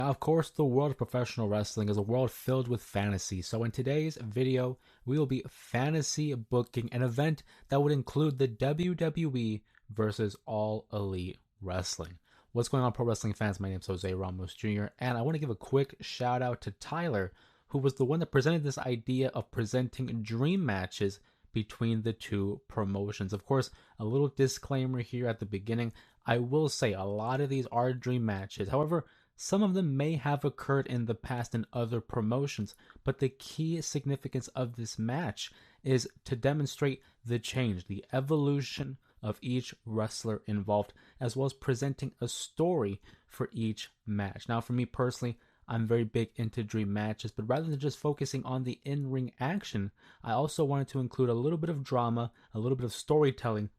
Now, of course, the world of professional wrestling is a world filled with fantasy. So, in today's video, we will be fantasy booking an event that would include the WWE versus All Elite Wrestling. What's going on, pro wrestling fans? My name is Jose Ramos Jr., and I want to give a quick shout out to Tyler, who was the one that presented this idea of presenting dream matches between the two promotions. Of course, a little disclaimer here at the beginning. I will say a lot of these are dream matches. However, some of them may have occurred in the past in other promotions, but the key significance of this match is to demonstrate the change, the evolution of each wrestler involved, as well as presenting a story for each match. Now, for me personally, I'm very big into dream matches, but rather than just focusing on the in ring action, I also wanted to include a little bit of drama, a little bit of storytelling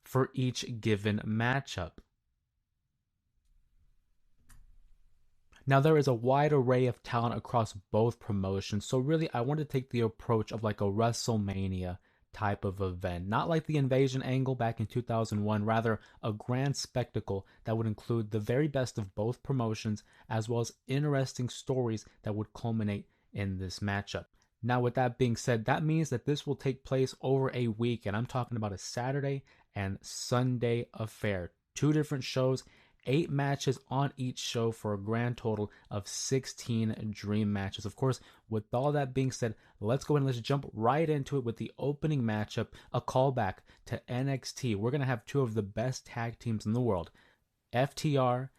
for each given matchup. Now, there is a wide array of talent across both promotions, so really I want to take the approach of like a WrestleMania type of event. Not like the Invasion angle back in 2001, rather a grand spectacle that would include the very best of both promotions, as well as interesting stories that would culminate in this matchup. Now, with that being said, that means that this will take place over a week, and I'm talking about a Saturday and Sunday affair. Two different shows, 8 matches on each show for a grand total of 16 dream matches. Of course, with all that being said, let's go ahead and let's jump right into it with the opening matchup, a callback to NXT. We're going to have two of the best tag teams in the world, FTR,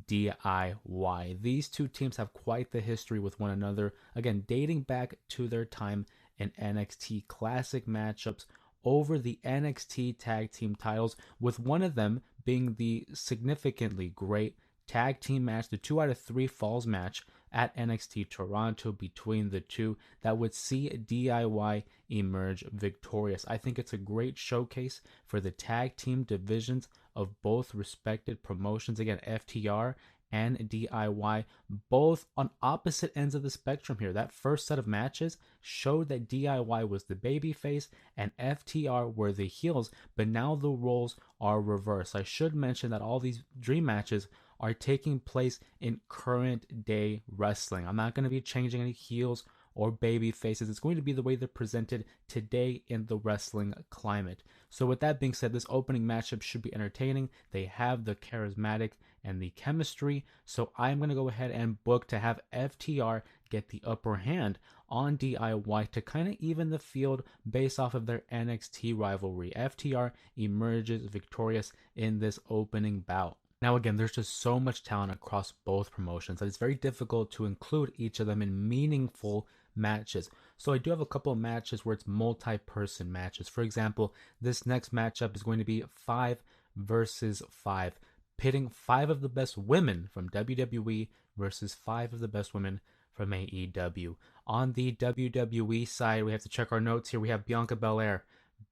DIY. These two teams have quite the history with one another, again, dating back to their time in NXT. Classic matchups over the NXT tag team titles, with one of them being the significantly great tag team match, the 2 out of 3 falls match at NXT Toronto between the two that would see DIY emerge victorious. I think it's a great showcase for the tag team divisions of both respected promotions. Again, FTR and DIY, both on opposite ends of the spectrum here. That first set of matches showed that DIY was the babyface and FTR were the heels, but now the roles are reversed. I should mention that all these dream matches are taking place in current day wrestling. I'm not going to be changing any heels or baby faces. It's going to be the way they're presented today in the wrestling climate. So with that being said, this opening matchup should be entertaining. They have the charismatic and the chemistry. So I'm going to go ahead and book to have FTR get the upper hand on DIY to kind of even the field based off of their NXT rivalry. FTR emerges victorious in this opening bout. Now, again, there's just so much talent across both promotions that it's very difficult to include each of them in meaningful matches. So I do have a couple of matches where it's multi-person matches. For example, this next matchup is going to be 5 versus 5, pitting 5 of the best women from WWE versus 5 of the best women from AEW. On the WWE side, we have to check our notes here. We have Bianca Belair,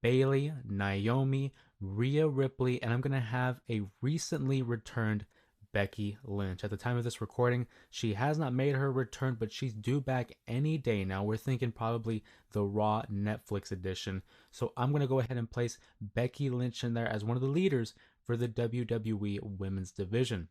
Bayley, Naomi, Rhea Ripley, and I'm going to have a recently returned Becky Lynch. At the time of this recording, she has not made her return, but she's due back any day now. We're thinking probably the Raw Netflix edition. So I'm going to go ahead and place Becky Lynch in there as one of the leaders for the WWE Women's Division.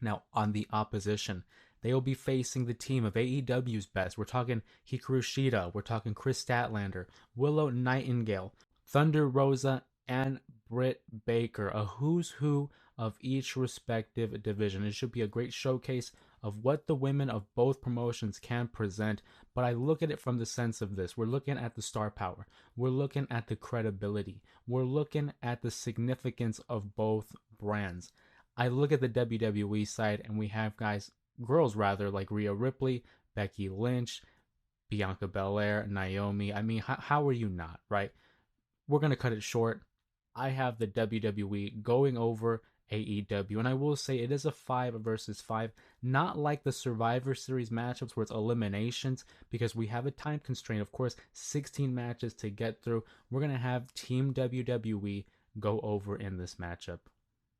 Now, on the opposition, they will be facing the team of AEW's best. We're talking Hikaru Shida, we're talking Chris Statlander, Willow Nightingale, Thunder Rosa, and Britt Baker, a who's who of each respective division. It should be a great showcase of what the women of both promotions can present, but I look at it from the sense of this. We're looking at the star power. We're looking at the credibility. We're looking at the significance of both brands. I look at the WWE side and we have girls rather, like Rhea Ripley, Becky Lynch, Bianca Belair, Naomi. I mean, how are you not, right? We're going to cut it short. I have the WWE going over AEW, and I will say it is a 5 versus 5, not like the Survivor Series matchups where it's eliminations, because we have a time constraint. Of course, 16 matches to get through. We're going to have Team WWE go over in this matchup.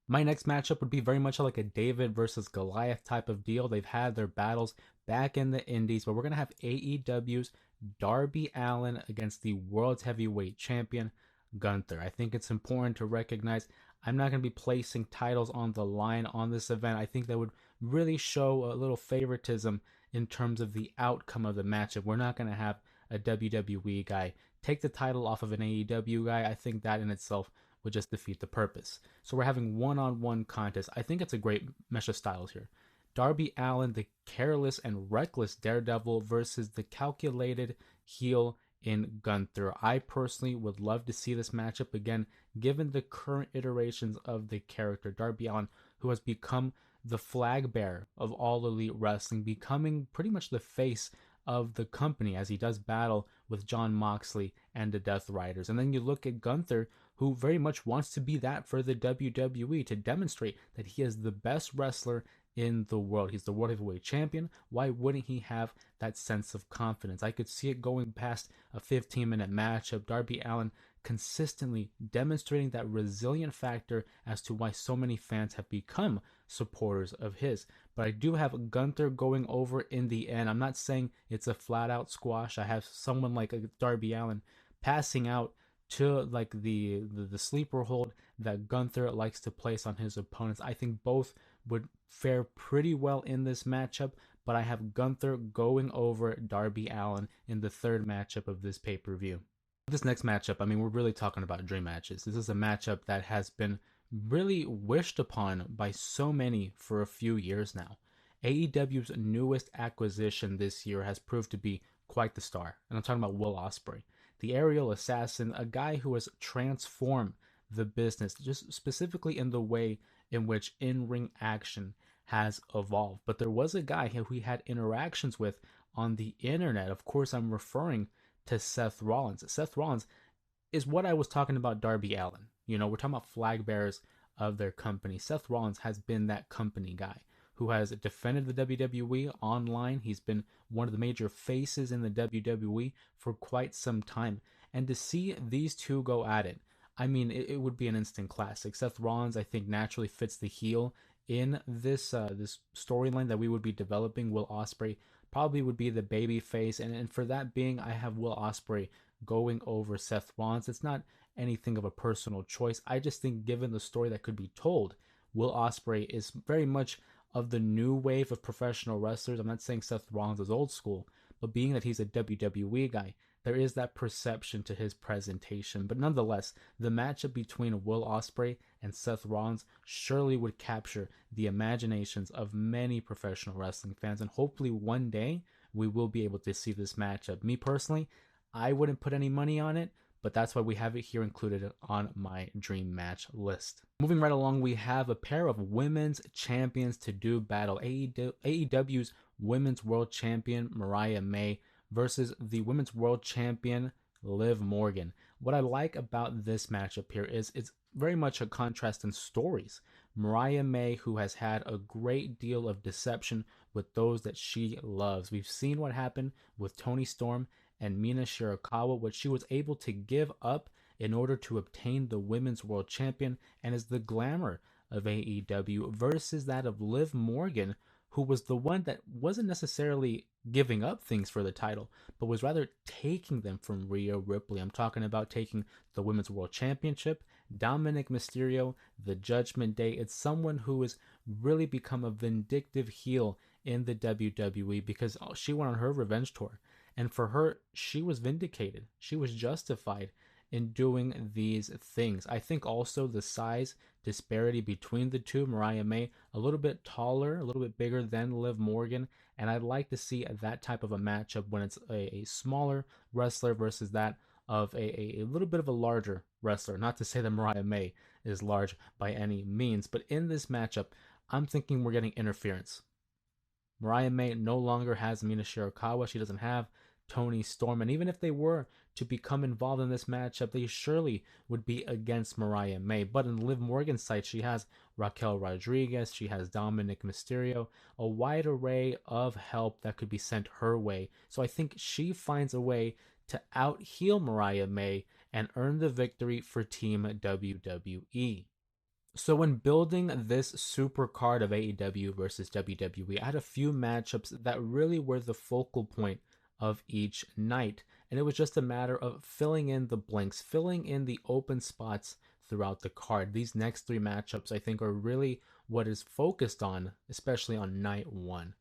My next matchup would be very much like a David versus Goliath type of deal. They've had their battles back in the Indies, but we're going to have AEW's Darby Allin against the World's Heavyweight Champion, Gunther. I think it's important to recognize I'm not going to be placing titles on the line on this event. I think that would really show a little favoritism in terms of the outcome of the matchup. We're not going to have a WWE guy take the title off of an AEW guy. I think that in itself would just defeat the purpose. So we're having one-on-one contest. I think it's a great mesh of styles here. Darby Allin, the careless and reckless Daredevil, versus the calculated heel in Gunther. I personally would love to see this matchup again, given the current iterations of the character. Darby Allin, who has become the flag bearer of All Elite Wrestling, becoming pretty much the face of the company as he does battle with Jon Moxley and the Death Riders. And then you look at Gunther, who very much wants to be that for the WWE, to demonstrate that he is the best wrestler in the world. He's the World Heavyweight Champion. Why wouldn't he have that sense of confidence? I could see it going past a 15-minute matchup. Darby Allin consistently demonstrating that resilient factor as to why so many fans have become supporters of his. But I do have Gunther going over in the end. I'm not saying it's a flat out squash. I have someone like Darby Allin passing out to like the sleeper hold that Gunther likes to place on his opponents. I think both would fare pretty well in this matchup, but I have Gunther going over Darby Allin in the third matchup of this pay-per-view. This next matchup, I mean, we're really talking about dream matches. This is a matchup that has been really wished upon by so many for a few years now. AEW's newest acquisition this year has proved to be quite the star, and I'm talking about Will Ospreay, the aerial assassin, a guy who has transformed the business, just specifically in the way in which in-ring action has evolved. But there was a guy who he had interactions with on the internet. Of course, I'm referring to Seth Rollins. Seth Rollins is what I was talking about Darby Allin. You know, we're talking about flag bearers of their company. Seth Rollins has been that company guy who has defended the WWE online. He's been one of the major faces in the WWE for quite some time. And to see these two go at it, I mean, it would be an instant classic. Seth Rollins, I think, naturally fits the heel in this this storyline that we would be developing. Will Ospreay probably would be the baby face, and for that being, I have Will Ospreay going over Seth Rollins. It's not anything of a personal choice. I just think, given the story that could be told, Will Ospreay is very much of the new wave of professional wrestlers. I'm not saying Seth Rollins is old school, but being that he's a WWE guy, there is that perception to his presentation. But nonetheless, the matchup between Will Ospreay and Seth Rollins surely would capture the imaginations of many professional wrestling fans, and hopefully one day we will be able to see this matchup. Me personally, I wouldn't put any money on it, but that's why we have it here included on my dream match list. Moving right along, we have a pair of women's champions to do battle. AEW's Women's World Champion Mariah May versus the Women's World Champion Liv Morgan. What I like about this matchup here is it's very much a contrast in stories. Mariah May, who has had a great deal of deception with those that she loves. We've seen what happened with Toni Storm and Mina Shirakawa, what she was able to give up in order to obtain the Women's World Champion, and is the glamour of AEW, versus that of Liv Morgan, who was the one that wasn't necessarily giving up things for the title, but was rather taking them from Rhea Ripley. I'm talking about taking the Women's World Championship, Dominic Mysterio, the Judgment Day. It's someone who has really become a vindictive heel in the WWE because she went on her revenge tour. And for her, she was vindicated. She was justified in doing these things. I think also the size disparity between the two, Mariah May, a little bit taller, a little bit bigger than Liv Morgan, and I'd like to see that type of a matchup when it's a smaller wrestler versus that of a little bit of a larger wrestler. Not to say that Mariah May is large by any means, but in this matchup, I'm thinking we're getting interference. Mariah May no longer has Mina Shirakawa. She doesn't have Toni Storm. And even if they were to become involved in this matchup, they surely would be against Mariah May. But in Liv Morgan's side, she has Raquel Rodriguez. She has Dominic Mysterio. A wide array of help that could be sent her way. So I think she finds a way to out-heel Mariah May and earn the victory for Team WWE. So when building this super card of AEW versus WWE, I had a few matchups that really were the focal point of each night. And it was just a matter of filling in the blanks, filling in the open spots throughout the card. These next three matchups, I think, are really what is focused on, especially on night one.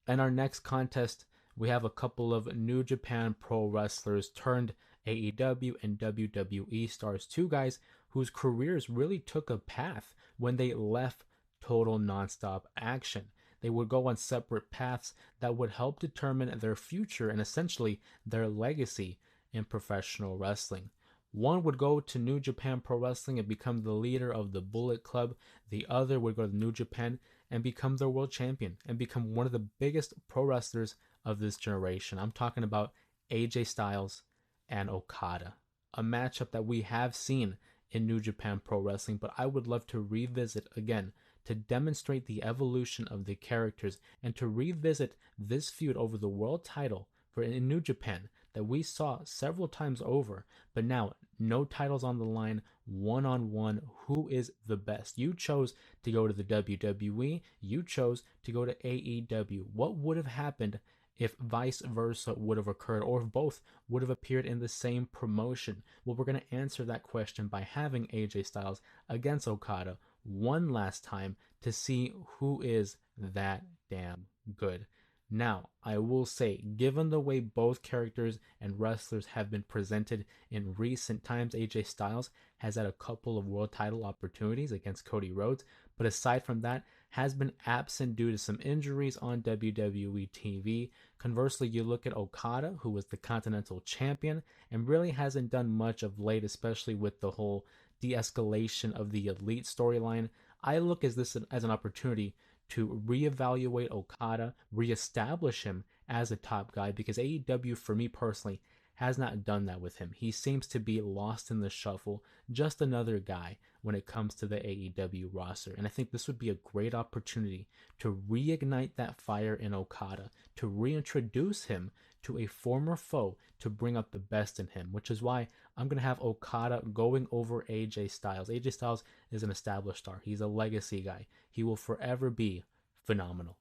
In our next contest, we have a couple of New Japan Pro wrestlers turned AEW and WWE stars, two guys whose careers really took a path when they left total nonstop action. They would go on separate paths that would help determine their future and essentially their legacy in professional wrestling. One would go to New Japan Pro Wrestling and become the leader of the Bullet Club. The other would go to New Japan and become their world champion and become one of the biggest pro wrestlers of this generation. I'm talking about AJ Styles and Okada, a matchup that we have seen in New Japan Pro Wrestling, but I would love to revisit again to demonstrate the evolution of the characters and to revisit this feud over the world title for in New Japan that we saw several times over, but now no titles on the line, one-on-one. Who is the best? You chose to go to the WWE, you chose to go to AEW. What would have happened if vice versa would have occurred, or if both would have appeared in the same promotion? Well, we're going to answer that question by having AJ Styles against Okada one last time to see who is that damn good. Now, I will say, given the way both characters and wrestlers have been presented in recent times, AJ Styles has had a couple of world title opportunities against Cody Rhodes, but aside from that, has been absent due to some injuries on WWE TV. Conversely, you look at Okada, who was the Continental Champion, and really hasn't done much of late, especially with the whole de-escalation of the Elite storyline. I look at this as an opportunity to reevaluate Okada, reestablish him as a top guy, because AEW, for me personally, has not done that with him. He seems to be lost in the shuffle, just another guy when it comes to the AEW roster. And I think this would be a great opportunity to reignite that fire in Okada, to reintroduce him to a former foe, to bring up the best in him, which is why I'm going to have Okada going over AJ Styles. AJ Styles is an established star. He's a legacy guy. He will forever be phenomenal.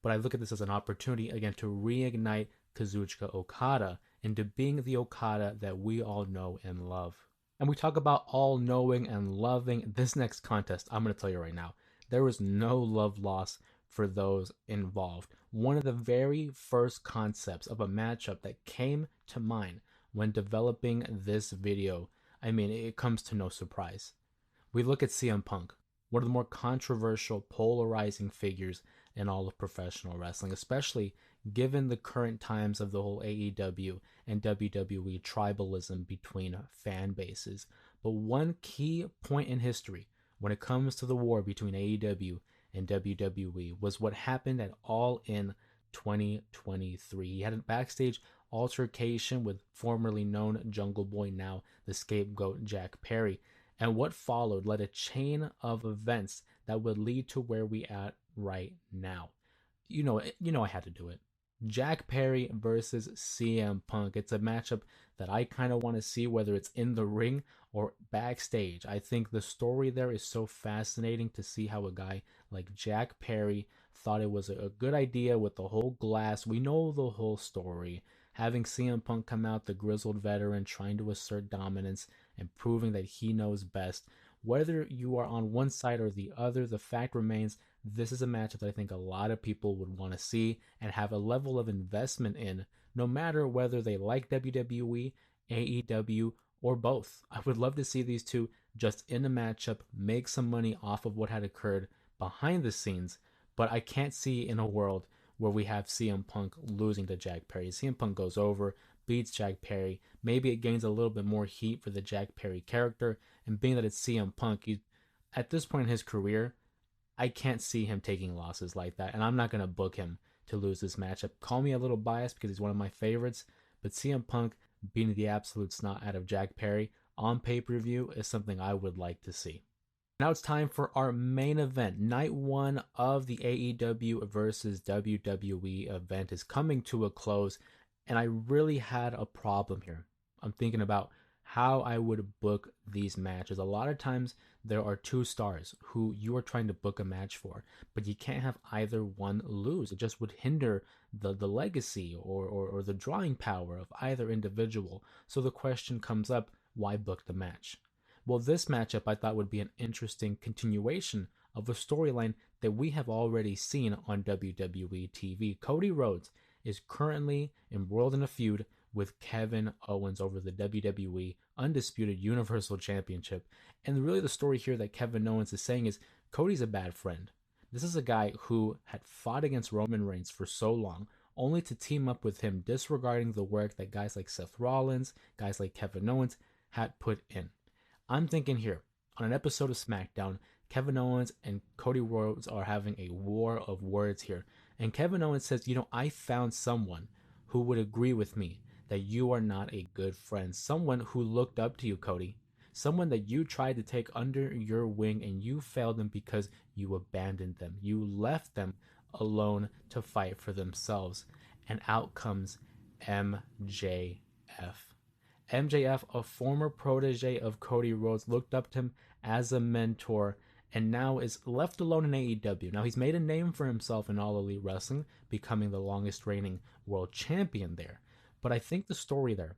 But I look at this as an opportunity, again, to reignite Kazuchika Okada into being the Okada that we all know and love. And we talk about all knowing and loving this next contest. I'm going to tell you right now, there was no love lost for those involved. One of the very first concepts of a matchup that came to mind when developing this video, I mean, it comes to no surprise. We look at CM Punk, one of the more controversial, polarizing figures in all of professional wrestling, especially given the current times of the whole AEW and WWE tribalism between fan bases. But one key point in history when it comes to the war between AEW and WWE was what happened at All In 2023. He had a backstage altercation with formerly known Jungle Boy, now the scapegoat Jack Perry. And what followed led a chain of events that would lead to where we at right now. You know I had to do it. Jack Perry versus CM Punk. It's a matchup that I kind of want to see, whether it's in the ring or backstage. I think the story there is so fascinating to see how a guy like Jack Perry thought it was a good idea with the whole glass. We know the whole story. Having CM Punk come out, the grizzled veteran, trying to assert dominance and proving that he knows best. Whether you are on one side or the other, the fact remains this is a matchup that I think a lot of people would want to see and have a level of investment in, no matter whether they like WWE, AEW, or both. I would love to see these two just in a matchup, make some money off of what had occurred behind the scenes, but I can't see in a world where we have CM Punk losing to Jack Perry. CM Punk goes over, beats Jack Perry. Maybe it gains a little bit more heat for the Jack Perry character, and being that it's CM Punk, at this point in his career, I can't see him taking losses like that, and I'm not going to book him to lose this matchup. Call me a little biased because he's one of my favorites, but CM Punk beating the absolute snot out of Jack Perry on pay-per-view is something I would like to see. Now it's time for our main event. Night one of the AEW versus WWE event is coming to a close, and I really had a problem here. I'm thinking about how I would book these matches. A lot of times there are two stars who you are trying to book a match for, but you can't have either one lose. It just would hinder the legacy or the drawing power of either individual. So the question comes up, why book the match? Well, this matchup I thought would be an interesting continuation of a storyline that we have already seen on WWE TV. Cody Rhodes is currently embroiled in a feud with Kevin Owens over the WWE Undisputed Universal Championship. And really, the story here that Kevin Owens is saying is Cody's a bad friend. This is a guy who had fought against Roman Reigns for so long, only to team up with him, disregarding the work that guys like Seth Rollins, guys like Kevin Owens had put in. I'm thinking here, on an episode of SmackDown, Kevin Owens and Cody Rhodes are having a war of words here. And Kevin Owens says, I found someone who would agree with me that you are not a good friend. Someone who looked up to you, Cody. Someone that you tried to take under your wing and you failed them because you abandoned them. You left them alone to fight for themselves. And out comes MJF. MJF, a former protege of Cody Rhodes, looked up to him as a mentor and now is left alone in AEW. Now, he's made a name for himself in All Elite Wrestling, becoming the longest reigning world champion there. But I think the story there,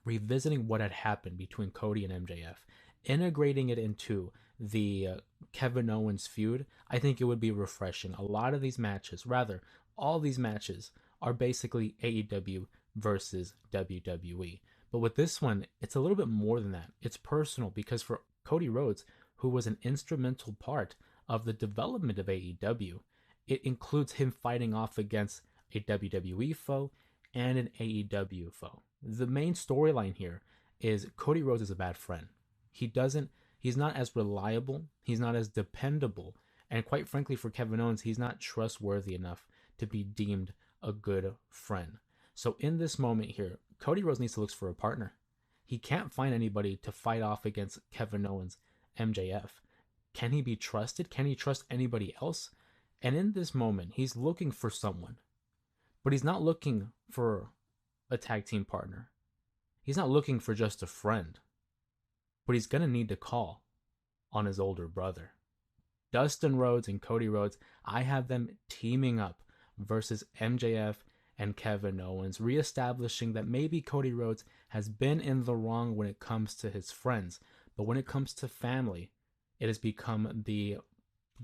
revisiting what had happened between Cody and MJF, integrating it into the Kevin Owens feud, I think it would be refreshing. A lot of these matches, rather, all these matches are basically AEW versus WWE. But with this one, it's a little bit more than that. It's personal because for Cody Rhodes, who was an instrumental part of the development of AEW, it includes him fighting off against a WWE foe and an AEW foe. The main storyline here is Cody Rhodes is a bad friend. He's not as reliable, he's not as dependable, and quite frankly for Kevin Owens, he's not trustworthy enough to be deemed a good friend. So in this moment here, Cody Rhodes needs to look for a partner. He can't find anybody to fight off against Kevin Owens, MJF. Can he be trusted? Can he trust anybody else? And in this moment, he's looking for someone. But he's not looking for a tag team partner. He's not looking for just a friend. But he's going to need to call on his older brother. Dustin Rhodes and Cody Rhodes, I have them teaming up versus MJF and Kevin Owens, reestablishing that maybe Cody Rhodes has been in the wrong when it comes to his friends, but when it comes to family, it has become the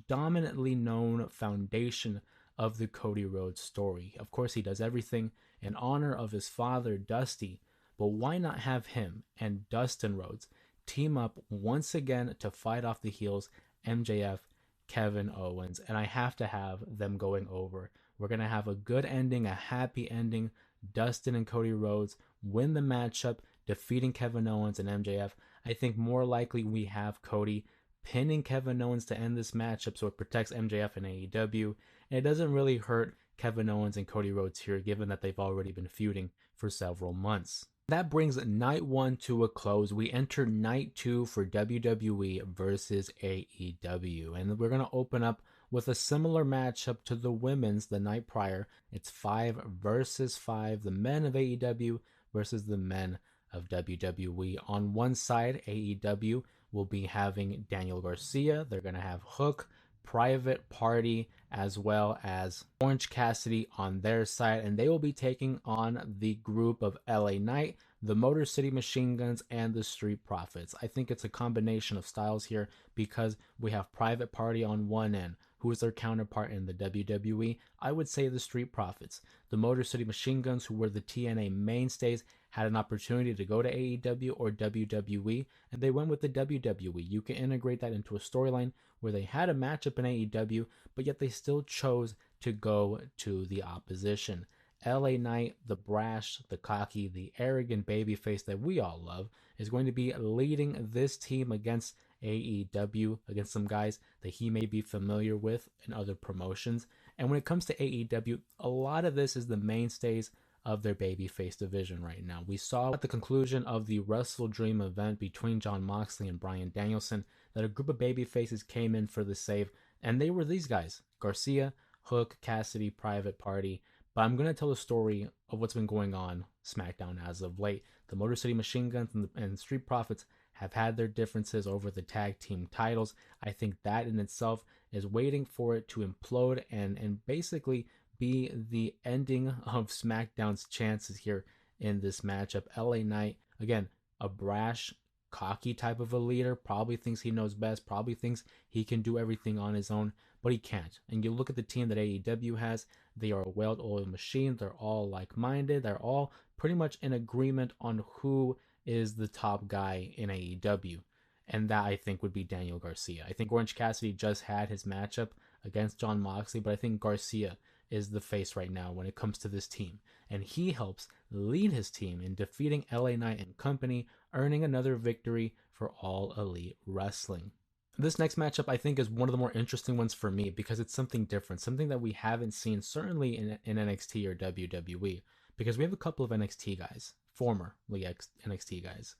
dominantly known foundation of the Cody Rhodes story. Of course, he does everything in honor of his father, Dusty, but why not have him and Dustin Rhodes team up once again to fight off the heels, MJF, Kevin Owens, and I have to have them going over. We're going to have a good ending, a happy ending. Dustin and Cody Rhodes win the matchup, defeating Kevin Owens and MJF. I think more likely we have Cody pinning Kevin Owens to end this matchup so it protects MJF and AEW. And it doesn't really hurt Kevin Owens and Cody Rhodes here, given that they've already been feuding for several months. That brings night 1 to a close. We enter night 2 for WWE versus AEW. And we're going to open up with a similar matchup to the women's the night prior. It's 5 versus 5, the men of AEW versus the men of WWE. On one side, AEW will be having Daniel Garcia. They're going to have Hook, Private Party, as well as Orange Cassidy on their side, and they will be taking on the group of LA Knight, the Motor City Machine Guns, and the Street Profits. I think it's a combination of styles here because we have Private Party on one end, who is their counterpart in the WWE. I would say the Street Profits. The Motor City Machine Guns, who were the TNA mainstays, had an opportunity to go to AEW or WWE, and they went with the WWE. You can integrate that into a storyline where they had a matchup in AEW, but yet they still chose to go to the opposition. LA Knight, the brash, the cocky, the arrogant babyface that we all love, is going to be leading this team against AEW, against some guys that he may be familiar with in other promotions. And when it comes to AEW, a lot of this is the mainstays of their babyface division right now. We saw at the conclusion of the Wrestle Dream event between Jon Moxley and Bryan Danielson that a group of babyfaces came in for the save, and they were these guys: Garcia, Hook, Cassidy, Private Party. But I'm going to tell the story of what's been going on SmackDown as of late. The Motor City Machine Guns and Street Profits have had their differences over the tag team titles. I think that in itself is waiting for it to implode and basically be the ending of SmackDown's chances here in this matchup. LA Knight, again, a brash, cocky type of a leader, probably thinks he knows best, probably thinks he can do everything on his own, but he can't. And you look at the team that AEW has, they are a well-oiled machine. They're all like-minded. They're all pretty much in agreement on who is the top guy in AEW. And that, I think, would be Daniel Garcia. I think Orange Cassidy just had his matchup against Jon Moxley, but I think Garcia is the face right now when it comes to this team. And he helps lead his team in defeating LA Knight and company, earning another victory for All Elite Wrestling. This next matchup, I think, is one of the more interesting ones for me because it's something different, something that we haven't seen certainly in NXT or WWE, because we have a couple of NXT guys, formerly NXT guys.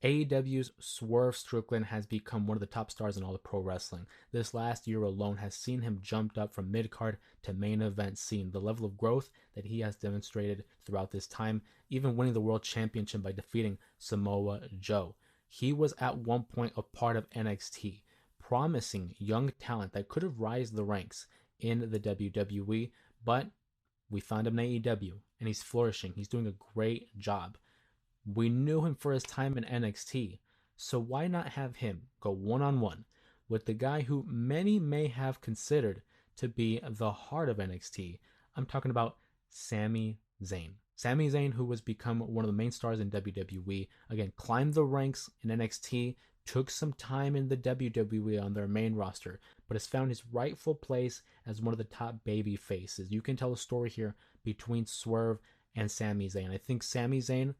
AEW's Swerve Strickland has become one of the top stars in all of pro wrestling. This last year alone has seen him jumped up from mid-card to main event scene. The level of growth that he has demonstrated throughout this time, even winning the world championship by defeating Samoa Joe. He was at one point a part of NXT, promising young talent that could have risen the ranks in the WWE, but we found him in AEW, and he's flourishing. He's doing a great job. We knew him for his time in NXT, so why not have him go one-on-one with the guy who many may have considered to be the heart of NXT? I'm talking about Sami Zayn. Sami Zayn, who has become one of the main stars in WWE, again, climbed the ranks in NXT, took some time in the WWE on their main roster, but has found his rightful place as one of the top baby faces. You can tell a story here between Swerve and Sami Zayn. I think Sami Zayn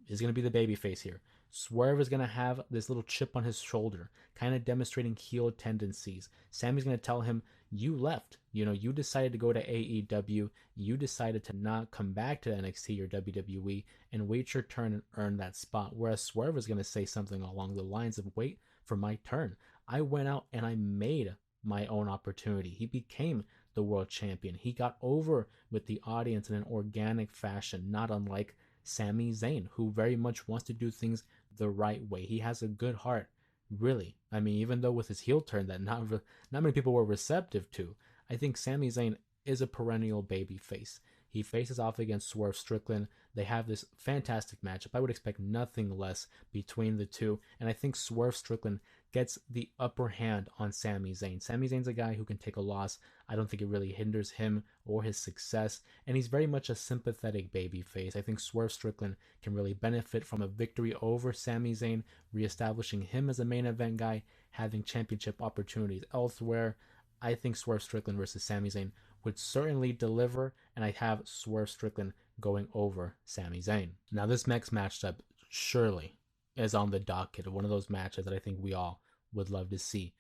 is going to be the baby face here. Swerve is going to have this little chip on his shoulder, kind of demonstrating heel tendencies. Sammy's going to tell him, you left. You decided to go to AEW. You decided to not come back to NXT or WWE and wait your turn and earn that spot. Whereas Swerve is going to say something along the lines of, wait for my turn. I went out and I made my own opportunity. He became the world champion. He got over with the audience in an organic fashion, not unlike Sami Zayn, who very much wants to do things the right way. He has a good heart, really. I mean, even though with his heel turn that not many people were receptive to, I think Sami Zayn is a perennial baby face. He faces off against Swerve Strickland. They have this fantastic matchup. I would expect nothing less between the two, and I think Swerve Strickland gets the upper hand on Sami Zayn. Sami Zayn's a guy who can take a loss. I don't think it really hinders him or his success, and he's very much a sympathetic babyface. I think Swerve Strickland can really benefit from a victory over Sami Zayn, reestablishing him as a main event guy, having championship opportunities elsewhere. I think Swerve Strickland versus Sami Zayn would certainly deliver, and I have Swerve Strickland going over Sami Zayn. Now, this next matchup surely is on the docket, one of those matches that I think we all would love to see.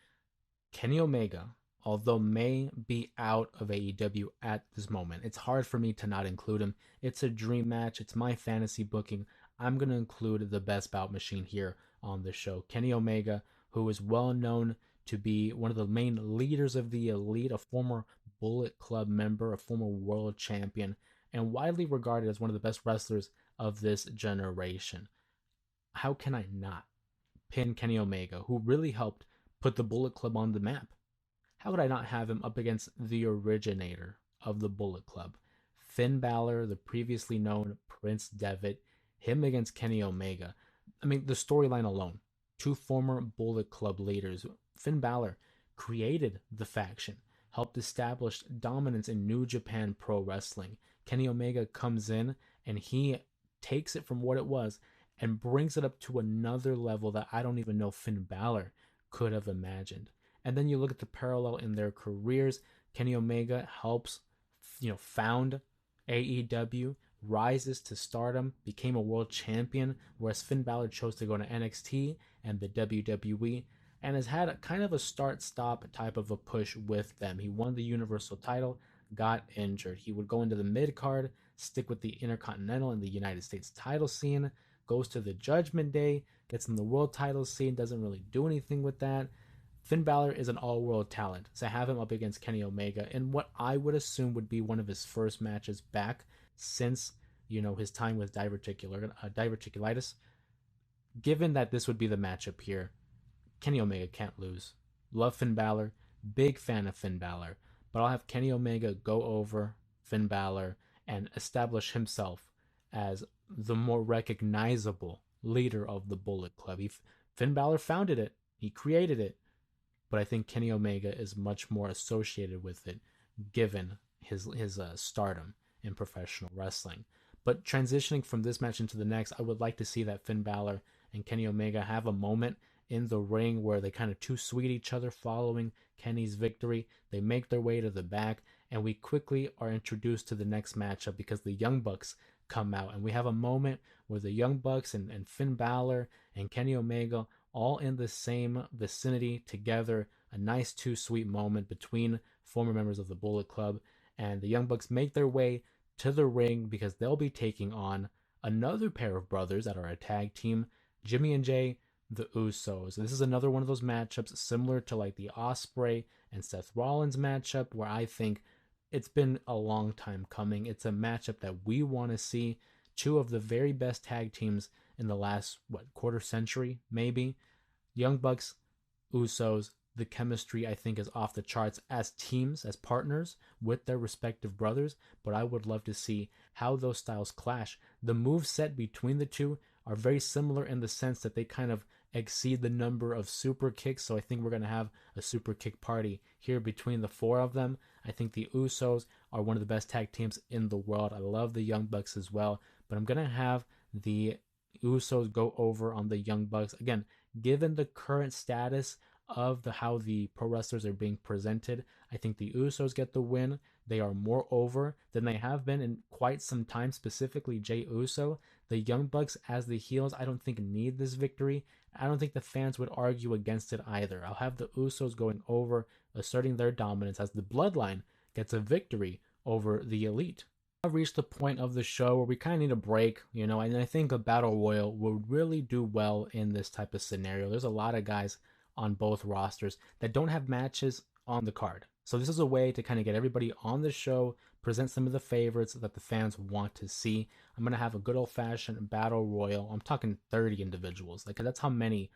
Kenny Omega, although may be out of AEW at this moment, it's hard for me to not include him. It's a dream match. It's my fantasy booking. I'm going to include the best bout machine here on the show. Kenny Omega, who is well known to be one of the main leaders of the Elite, a former Bullet Club member, a former world champion, and widely regarded as one of the best wrestlers of this generation. How can I not pin Kenny Omega, who really helped put the Bullet Club on the map? How could I not have him up against the originator of the Bullet Club, Finn Balor, the previously known Prince Devitt, him against Kenny Omega? I mean, the storyline alone, two former Bullet Club leaders. Finn Balor created the faction, helped establish dominance in New Japan Pro Wrestling. Kenny Omega comes in and he takes it from what it was and brings it up to another level that I don't even know Finn Balor could have imagined. And then you look at the parallel in their careers. Kenny Omega helps, found AEW, rises to stardom, became a world champion, whereas Finn Balor chose to go to NXT and the WWE, and has had a kind of a start-stop type of a push with them. He won the Universal title, got injured. He would go into the mid-card, stick with the Intercontinental and the United States title scene, goes to the Judgment Day, gets in the world title scene, doesn't really do anything with that. Finn Balor is an all-world talent, so have him up against Kenny Omega in what I would assume would be one of his first matches back since, his time with diverticulitis. Given that this would be the matchup here, Kenny Omega can't lose. Love Finn Balor, big fan of Finn Balor, but I'll have Kenny Omega go over Finn Balor and establish himself as the more recognizable leader of the Bullet Club. Finn Balor founded it, he created it, but I think Kenny Omega is much more associated with it, given his stardom in professional wrestling. But transitioning from this match into the next, I would like to see that Finn Balor and Kenny Omega have a moment in the ring where they kind of too sweet each other following Kenny's victory. They make their way to the back, and we quickly are introduced to the next matchup because the Young Bucks come out, and we have a moment where the Young Bucks and Finn Balor and Kenny Omega all in the same vicinity together. A nice too sweet moment between former members of the Bullet Club, and the Young Bucks make their way to the ring because they'll be taking on another pair of brothers that are a tag team, Jimmy and Jay, the Usos. This is another one of those matchups similar to like the Osprey and Seth Rollins matchup, where I think it's been a long time coming. It's a matchup that we want to see. Two of the very best tag teams in the last, quarter century, maybe. Young Bucks, Usos, the chemistry I think is off the charts as teams, as partners with their respective brothers, but I would love to see how those styles clash. The moves set between the two are very similar in the sense that they kind of exceed the number of super kicks, so I think we're going to have a super kick party here between the four of them. I think the Usos are one of the best tag teams in the world. I love the Young Bucks as well, but I'm going to have the Usos go over on the Young Bucks. Again, given the current status of how the pro wrestlers are being presented, I think the Usos get the win. They are more over than they have been in quite some time, specifically Jay Uso. The Young Bucks as the heels, I don't think need this victory. I don't think the fans would argue against it either. I'll have the Usos going over, asserting their dominance as the Bloodline gets a victory over the Elite. I've reached the point of the show where we kind of need a break, and I think a battle royal would really do well in this type of scenario. There's a lot of guys on both rosters that don't have matches on the card. So this is a way to kind of get everybody on the show, present some of the favorites that the fans want to see. I'm going to have a good old-fashioned battle royal. I'm talking 30 individuals. Like, that's how many,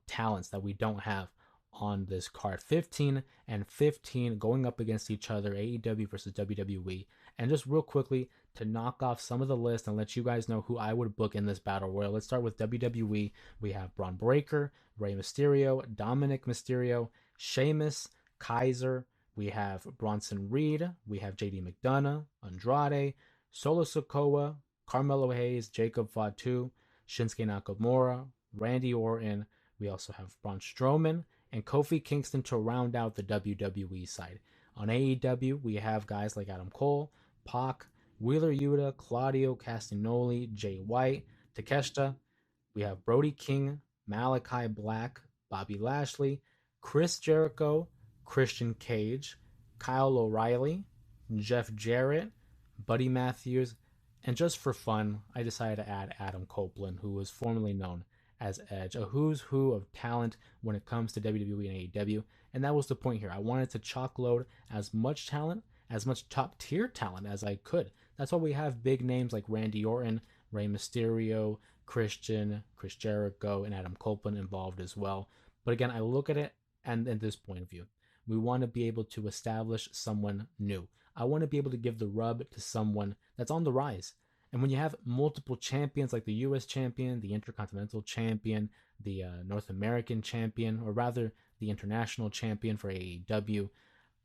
talents that we don't have on this card. 15 and 15 going up against each other, AEW versus WWE. And just real quickly to knock off some of the list and let you guys know who I would book in this battle royal. Let's start with WWE. We have Braun Breaker, Rey Mysterio, Dominic Mysterio, Sheamus, Kaiser. We have Bronson Reed. We have JD McDonough, Andrade, Solo Sikoa, Carmelo Hayes, Jacob Fatu, Shinsuke Nakamura, Randy Orton. We also have Braun Strowman and Kofi Kingston to round out the WWE side. On AEW, we have guys like Adam Cole, Pac, Wheeler Yuta, Claudio Castagnoli, Jay White, Takeshita. We have Brody King, Malachi Black, Bobby Lashley, Chris Jericho, Christian Cage, Kyle O'Reilly, Jeff Jarrett, Buddy Matthews, and just for fun, I decided to add Adam Copeland, who was formerly known as Edge, a who's who of talent when it comes to WWE and AEW. And that was the point here. I wanted to chalk load as much talent, as much top tier talent as I could. That's why we have big names like Randy Orton, Rey Mysterio, Chris Jericho, and Adam Copeland involved as well. But again, I look at it and in this point of view, we want to be able to establish someone new. I want to be able to give the rub to someone that's on the rise. And when you have multiple champions like the US champion, the Intercontinental champion, the North American champion, or rather the international champion for AEW,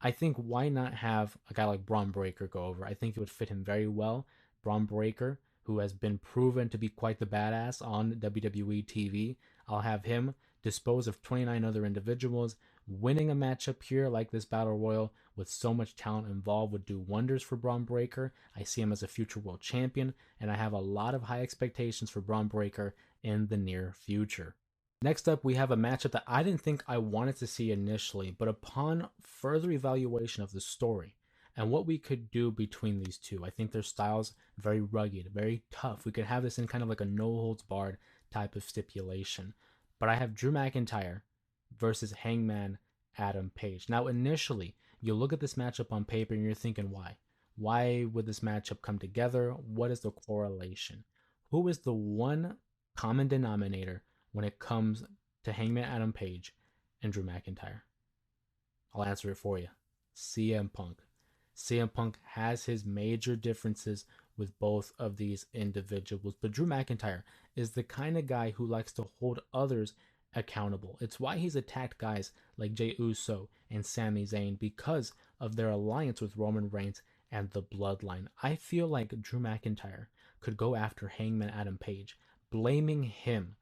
I think why not have a guy like Braun Breaker go over? I think it would fit him very well. Braun Breaker, who has been proven to be quite the badass on WWE TV. I'll have him dispose of 29 other individuals. Winning a matchup here like this Battle Royal with so much talent involved would do wonders for Braun Breaker. I see him as a future world champion, and I have a lot of high expectations for Braun Breaker in the near future. Next up, we have a matchup that I didn't think I wanted to see initially, but upon further evaluation of the story and what we could do between these two, I think their styles very rugged, very tough. We could have this in kind of like a no-holds-barred type of stipulation. But I have Drew McIntyre versus Hangman Adam Page. Now, initially, you look at this matchup on paper and you're thinking, why? Why would this matchup come together? What is the correlation? Who is the one common denominator when it comes to Hangman Adam Page and Drew McIntyre? I'll answer it for you. CM Punk. CM Punk has his major differences with both of these individuals, but Drew McIntyre is the kind of guy who likes to hold others accountable. It's why he's attacked guys like Jey Uso and Sami Zayn because of their alliance with Roman Reigns and the Bloodline. I feel like Drew McIntyre could go after Hangman Adam Page, blaming him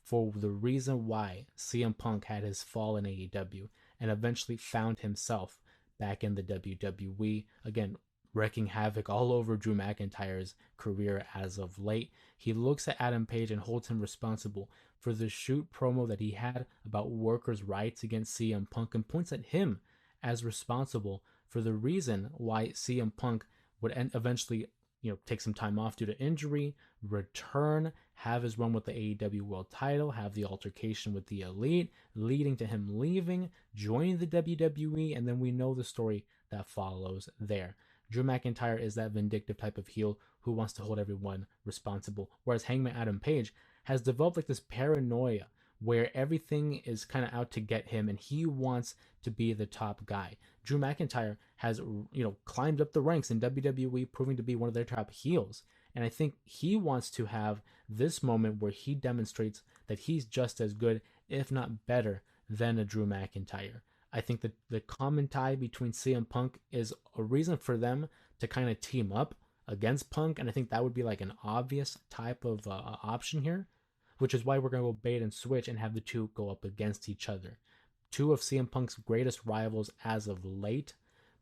for the reason why CM Punk had his fall in AEW and eventually found himself back in the WWE. Again, wreaking havoc all over Drew McIntyre's career as of late. He looks at Adam Page and holds him responsible for the shoot promo that he had about workers' rights against CM Punk and points at him as responsible for the reason why CM Punk would eventually take some time off due to injury, return, have his run with the AEW World Title, have the altercation with the Elite, leading to him leaving, joining the WWE, and then we know the story that follows there. Drew McIntyre is that vindictive type of heel who wants to hold everyone responsible, whereas Hangman Adam Page has developed like this paranoia where everything is kind of out to get him and he wants to be the top guy. Drew McIntyre has, climbed up the ranks in WWE, proving to be one of their top heels. And I think he wants to have this moment where he demonstrates that he's just as good, if not better, than a Drew McIntyre. I think that the common tie between CM Punk is a reason for them to kind of team up against Punk. And I think that would be like an obvious type of option here, which is why we're going to go bait and switch and have the two go up against each other. Two of CM Punk's greatest rivals as of late,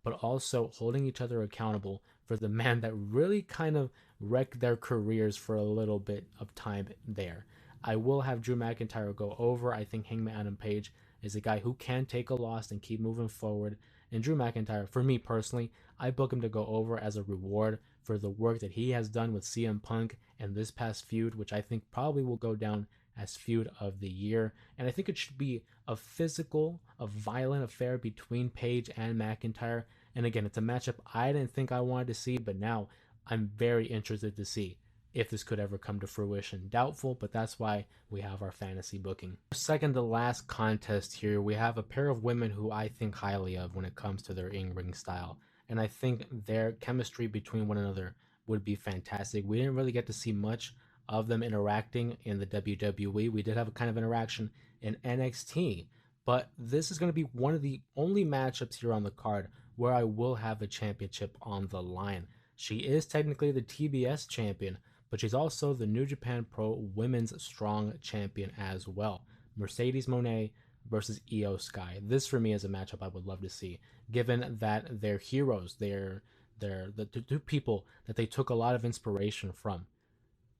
but also holding each other accountable for the man that really kind of wrecked their careers for a little bit of time there. I will have Drew McIntyre go over. I think Hangman Adam Page is a guy who can take a loss and keep moving forward. And Drew McIntyre, for me personally, I book him to go over as a reward for the work that he has done with CM Punk and this past feud, which I think probably will go down as feud of the year. And I think it should be a physical, a violent affair between Page and McIntyre. And again, it's a matchup I didn't think I wanted to see, but now I'm very interested to see if this could ever come to fruition. Doubtful, but that's why we have our fantasy booking. Second to last contest here, we have a pair of women who I think highly of when it comes to their in-ring style. And I think their chemistry between one another would be fantastic. We didn't really get to see much of them interacting in the WWE. We did have a kind of interaction in NXT, but this is going to be one of the only matchups here on the card where I will have a championship on the line. She is technically the TBS champion, but she's also the New Japan Pro Women's Strong Champion as well. Mercedes Moné versus Io Sky. This for me is a matchup I would love to see, given that they're heroes. They're the two people that they took a lot of inspiration from.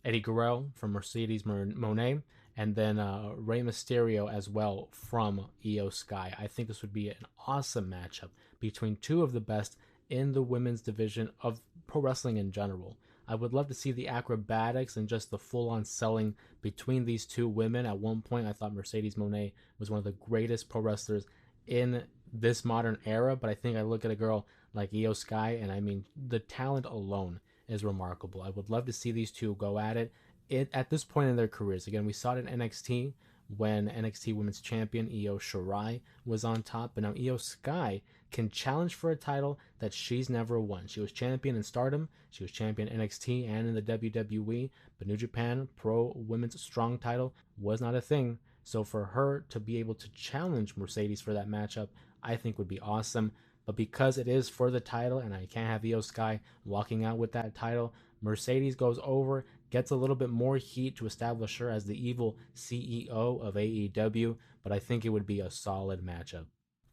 Eddie Guerrero from Mercedes Moné, and then Rey Mysterio as well from Io Sky. I think this would be an awesome matchup between two of the best in the women's division of pro wrestling in general. I would love to see the acrobatics and just the full-on selling between these two women. At one point, I thought Mercedes Moné was one of the greatest pro wrestlers in this modern era, but I think I look at a girl like Io Sky, and I mean, the talent alone is remarkable. I would love to see these two go at it at this point in their careers. Again, we saw it in NXT when NXT Women's Champion Io Shirai was on top, but now Io Sky can challenge for a title that she's never won. She was champion in Stardom, she was champion in NXT and in the WWE, but New Japan Pro Women's Strong title was not a thing. So for her to be able to challenge Mercedes for that matchup, I think would be awesome. But because it is for the title and I can't have Io Sky walking out with that title, Mercedes goes over, gets a little bit more heat to establish her as the evil CEO of AEW, but I think it would be a solid matchup.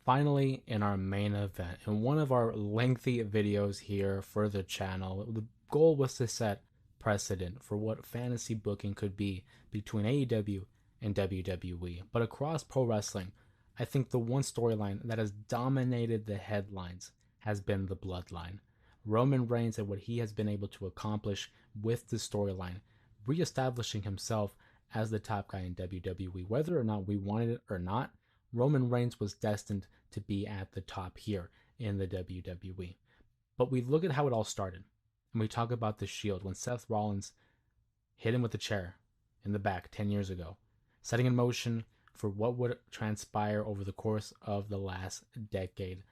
Finally, in our main event, in one of our lengthy videos here for the channel, the goal was to set precedent for what fantasy booking could be between AEW and WWE. But across pro wrestling, I think the one storyline that has dominated the headlines has been the Bloodline. Roman Reigns and what he has been able to accomplish with the storyline, reestablishing himself as the top guy in WWE. Whether or not we wanted it or not, Roman Reigns was destined to be at the top here in the WWE. But we look at how it all started, and we talk about the Shield when Seth Rollins hit him with a chair in the back 10 years ago, setting in motion for what would transpire over the course of the last decade.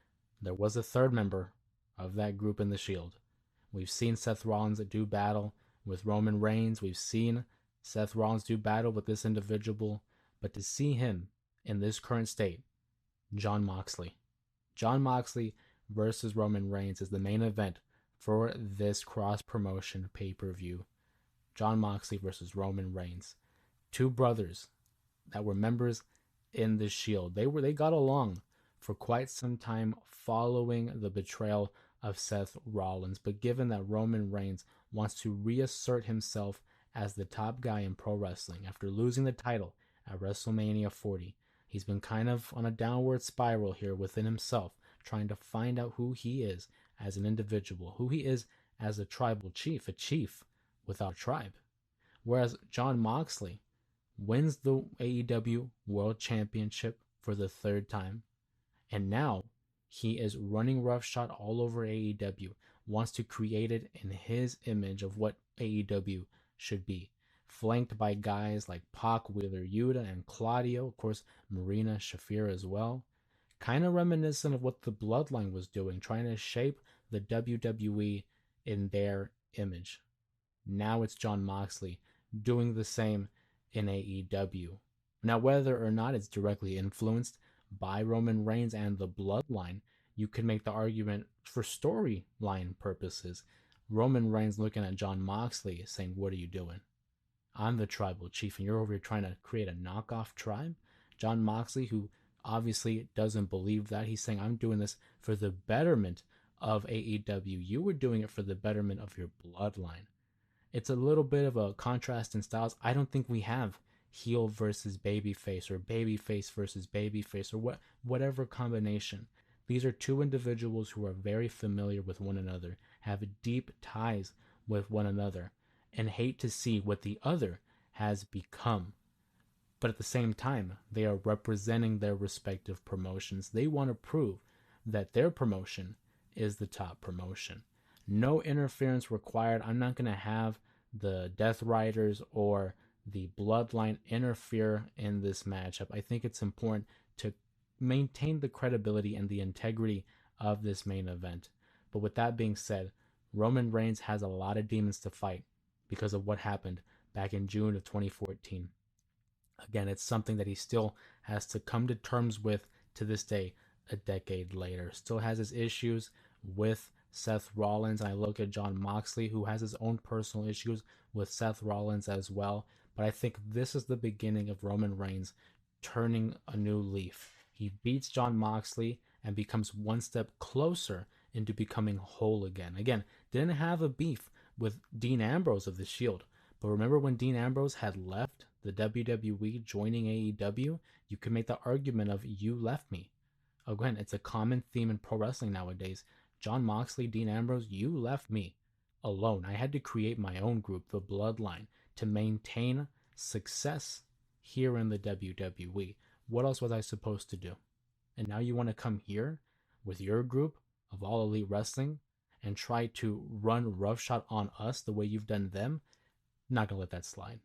There was a third member of that group in the Shield. We've seen Seth Rollins do battle with Roman Reigns. We've seen Seth Rollins do battle with this individual But to see him in this current state, Jon Moxley. Jon Moxley versus Roman Reigns is the main event for this cross promotion pay per view. Jon Moxley versus Roman Reigns. Two brothers that were members in the Shield. They got along for quite some time following the betrayal of Seth Rollins. But given that Roman Reigns wants to reassert himself as the top guy in pro wrestling after losing the title at WrestleMania 40, he's been kind of on a downward spiral here within himself, trying to find out who he is as an individual, who he is as a tribal chief, a chief without a tribe. Whereas Jon Moxley wins the AEW World Championship for the third time, and now he is running roughshod all over AEW, wants to create it in his image of what AEW should be, flanked by guys like Pac, Wheeler Yuta, and Claudio, of course, Marina Shafir as well. Kind of reminiscent of what the Bloodline was doing, trying to shape the WWE in their image. Now it's Jon Moxley doing the same in AEW. Now, whether or not it's directly influenced by Roman Reigns and the Bloodline, you could make the argument for storyline purposes. Roman Reigns looking at Jon Moxley saying, "What are you doing? I'm the tribal chief, and you're over here trying to create a knockoff tribe." Jon Moxley, who obviously doesn't believe that, he's saying, "I'm doing this for the betterment of AEW. You were doing it for the betterment of your bloodline." It's a little bit of a contrast in styles. I don't think we have heel versus babyface or babyface versus babyface or whatever combination. These are two individuals who are very familiar with one another, have deep ties with one another, and hate to see what the other has become. But at the same time, they are representing their respective promotions. They want to prove that their promotion is the top promotion. No interference required. I'm not going to have the Death Riders or the Bloodline interfere in this matchup. I think it's important to maintain the credibility and the integrity of this main event. But with that being said, Roman Reigns has a lot of demons to fight because of what happened back in June of 2014. Again, it's something that he still has to come to terms with to this day, a decade later. Still has his issues with Seth Rollins. I look at Jon Moxley, who has his own personal issues with Seth Rollins as well. But I think this is the beginning of Roman Reigns turning a new leaf. He beats Jon Moxley and becomes one step closer into becoming whole again. Again, didn't have a beef with Dean Ambrose of the Shield. But remember when Dean Ambrose had left the WWE, joining AEW? You could make the argument of, "You left me." Again, it's a common theme in pro wrestling nowadays. Jon Moxley, Dean Ambrose, you left me alone. I had to create my own group, the Bloodline, to maintain success here in the WWE. What else was I supposed to do? And now you want to come here with your group of All Elite Wrestling and try to run roughshod on us the way you've done them? Not going to let that slide.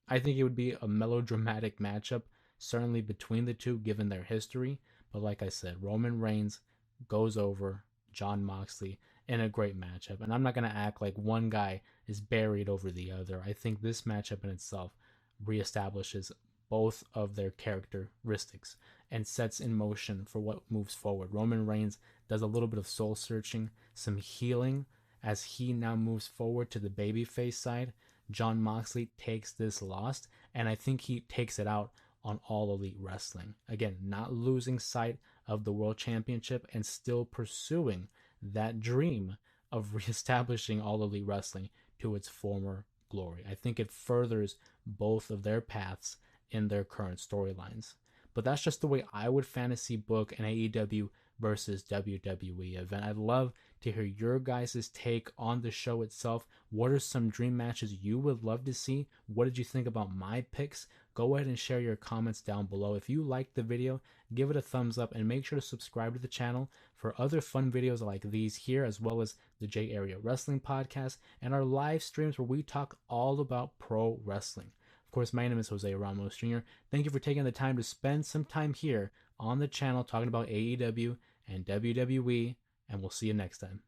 I think it would be a melodramatic matchup, certainly between the two, given their history. But like I said, Roman Reigns goes over Jon Moxley in a great matchup. And I'm not going to act like one guy is buried over the other. I think this matchup in itself reestablishes both of their characteristics and sets in motion for what moves forward. Roman Reigns does a little bit of soul searching, some healing as he now moves forward to the babyface side. Jon Moxley takes this loss, and I think he takes it out on All Elite Wrestling. Again, not losing sight of the World Championship and still pursuing that dream of reestablishing All Elite Wrestling to its former glory. I think it furthers both of their paths in their current storylines. But that's just the way I would fantasy book an AEW versus WWE event. I'd love to hear your guys' take on the show itself. What are some dream matches you would love to see? What did you think about my picks? Go ahead and share your comments down below. If you liked the video, give it a thumbs up and make sure to subscribe to the channel for other fun videos like these here, as well as the J Area Wrestling Podcast and our live streams where we talk all about pro wrestling. Of course, my name is Jose Ramos Jr. Thank you for taking the time to spend some time here on the channel talking about AEW and WWE, and we'll see you next time.